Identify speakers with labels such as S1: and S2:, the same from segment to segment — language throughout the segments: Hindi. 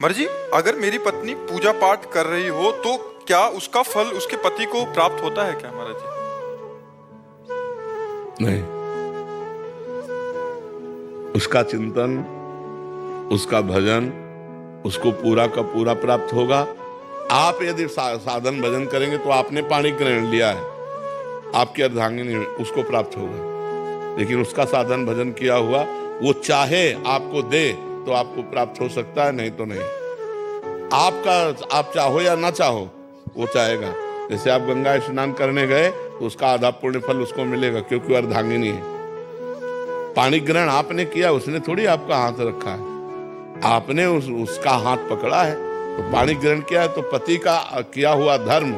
S1: मर जी, अगर मेरी पत्नी पूजा पाठ कर रही हो तो क्या उसका फल उसके पति को प्राप्त होता है क्या महाराज जी?
S2: नहीं, उसका चिंतन, उसका भजन उसको पूरा का पूरा प्राप्त होगा। आप यदि साधन भजन करेंगे तो आपने पाणी ग्रहण लिया है, आपकी अर्धांगिनी उसको प्राप्त होगा। लेकिन उसका साधन भजन किया हुआ वो चाहे आपको दे तो आपको प्राप्त हो सकता है, नहीं तो नहीं। आप चाहो या ना चाहो वो चाहेगा। जैसे आप गंगा स्नान करने गए तो उसका आधा पुण्य फल उसको मिलेगा, क्योंकि वो अर्धांगिनी है। पाणी ग्रहण आपने किया, उसने थोड़ी आपका हाथ रखा है, आपने उसका हाथ पकड़ा है। तो पाणी ग्रहण किया है तो पति का किया हुआ धर्म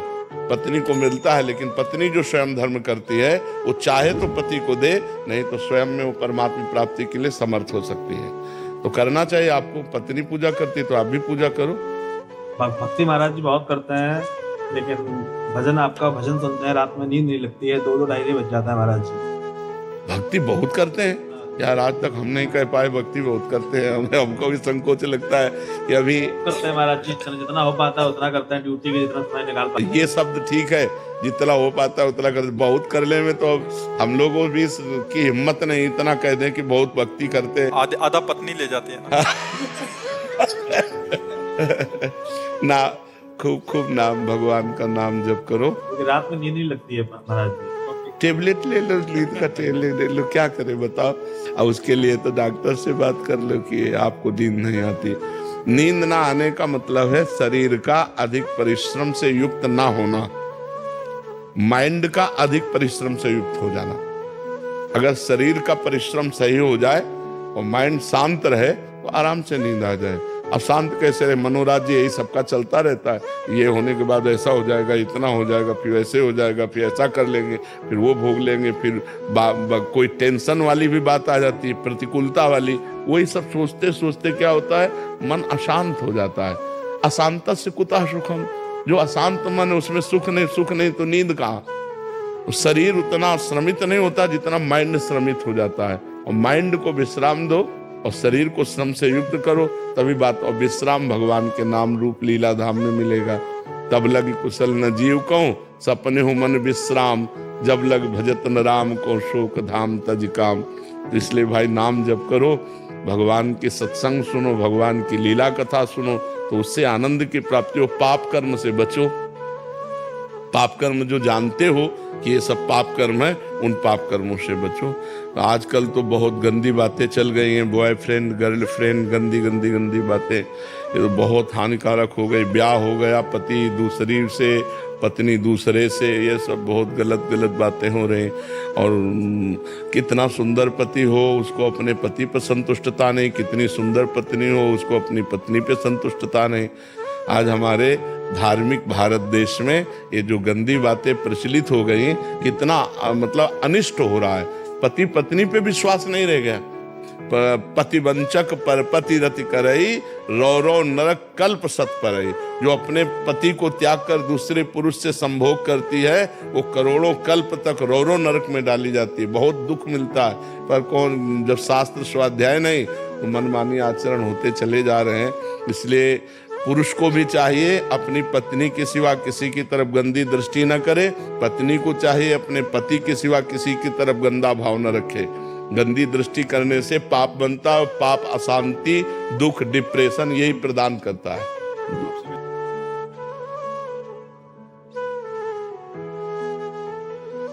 S2: पत्नी को मिलता है। लेकिन पत्नी जो स्वयं धर्म करती है वो चाहे तो पति को दे, नहीं तो स्वयं में वो परमात्मा प्राप्ति के लिए समर्थ हो सकती है। तो करना चाहिए आपको। पत्नी पूजा करती तो आप भी पूजा करो।
S3: भक्ति महाराज जी बहुत करते हैं, लेकिन भजन, आपका भजन सुनते हैं, रात में नींद नहीं लगती है, 2-2 ढाई बज जाता है महाराज जी।
S2: भक्ति बहुत करते हैं यार, आज तक हम नहीं कह पाए। भक्ति बहुत करते हैं, हमको भी संकोच लगता है कि अभी
S3: करते हैं महाराज जी, जितना हो पाता है उतना करते हैं, ड्यूटी के जितना समय निकाल पाते हैं।
S2: ये शब्द ठीक है, जितना हो पाता है उतना करते। बहुत करने में तो हम लोगों भी की हिम्मत नहीं इतना कह दें कि बहुत भक्ति करते हैं।
S1: आधा पत्नी ले जाती है ना।
S2: ना, खूब खूब नाम, भगवान का नाम जप करो।
S3: रात में नींद नहीं लगती है महाराज जी।
S2: टेबलेट ले लो, नींद का टेबलेट ले लो, क्या करे बताओ। अब उसके लिए तो डॉक्टर से बात कर लो कि आपको नींद नहीं आती। नींद ना आने का मतलब है शरीर का अधिक परिश्रम से युक्त ना होना, माइंड का अधिक परिश्रम से युक्त हो जाना। अगर शरीर का परिश्रम सही हो जाए और माइंड शांत रहे तो आराम से नींद आ जाए। अब शांत कैसे रहे? मनोराज्य यही सबका चलता रहता है। ये होने के बाद ऐसा हो जाएगा, इतना हो जाएगा, फिर ऐसे हो जाएगा, फिर ऐसा कर लेंगे, फिर वो भोग लेंगे, फिर कोई टेंशन वाली भी बात आ जाती है, प्रतिकूलता वाली। वही सब सोचते सोचते क्या होता है, मन अशांत हो जाता है। अशांत से कुतः सुखम, जो अशांत मन है उसमें सुख नहीं तो नींद कहाँ। शरीर उतना श्रमित नहीं होता जितना माइंड श्रमित हो जाता है। और माइंड को विश्राम दो और शरीर को श्रम से युक्त करो, तभी बात। और विश्राम भगवान के नाम रूप लीला धाम में मिलेगा। तब लग कुशल न जीव को, सपने हो मन विश्राम, जब लग भजत न राम को, शोक धाम तज काम। तो इसलिए भाई नाम जप करो, भगवान के सत्संग सुनो, भगवान की लीला कथा सुनो, तो उससे आनंद की प्राप्ति हो। पाप कर्म से बचो। पाप कर्म जो जानते हो कि ये सब पाप कर्म है, उन पाप कर्मों से बचो। आजकल तो बहुत गंदी बातें चल गई हैं, बॉयफ्रेंड गर्लफ्रेंड, गंदी गंदी गंदी बातें, ये तो बहुत हानिकारक हो गई। ब्याह हो गया पति दूसरी से, पत्नी दूसरे से, ये सब बहुत गलत गलत बातें हो रही। और कितना सुंदर पति हो उसको अपने पति पर संतुष्टता नहीं, कितनी सुंदर पत्नी हो उसको अपनी पत्नी पर संतुष्टता नहीं। आज हमारे धार्मिक भारत देश में ये जो गंदी बातें प्रचलित हो गई, कितना मतलब अनिष्ट हो रहा है। पति पत्नी पे विश्वास नहीं रह गया। पतिवंचक पर पति रति करई, रो रो नरक कल्प सत परई। जो अपने पति को त्याग कर दूसरे पुरुष से संभोग करती है, वो करोड़ों कल्प तक रो रो नरक में डाली जाती है। बहुत दुख मिलता है। पर कौन, जब शास्त्र स्वाध्याय नहीं तो मनमानी आचरण होते चले जा रहे हैं। इसलिए पुरुष को भी चाहिए अपनी पत्नी के सिवा किसी की तरफ गंदी दृष्टि न करे। पत्नी को चाहिए अपने पति के सिवा किसी की तरफ गंदा भाव न रखे। गंदी दृष्टि करने से पाप बनता है। पाप अशांति, दुख, डिप्रेशन यही प्रदान करता है।